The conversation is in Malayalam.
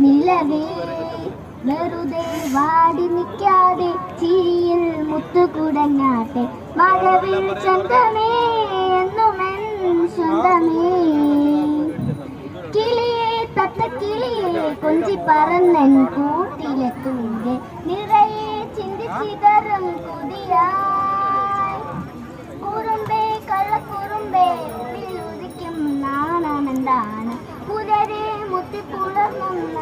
നിലവേ വെറുതെ വാടി നിൽക്കാതെ ചിരിയിൽ മുത്തുകുടഞ്ഞാട്ടെ മഴവിൽ ചന്തമേ എന്നുമെൻ സ്വന്തമേ കിളിയെ തത്തക്കിളിയെ കൊഞ്ചി പറന്നൻ കൂട്ടിലെത്തൂരെ നിറയെ ചിന്തിച്ചിതറും കുതിയായി കുറുമ്പേ കള്ളക്കുറുമ്പേ ഉള്ളിൽ ഉദിക്കും നാണമെന്താണ് പുലരെ മുത്തിപ്പുലർന്നുന്ന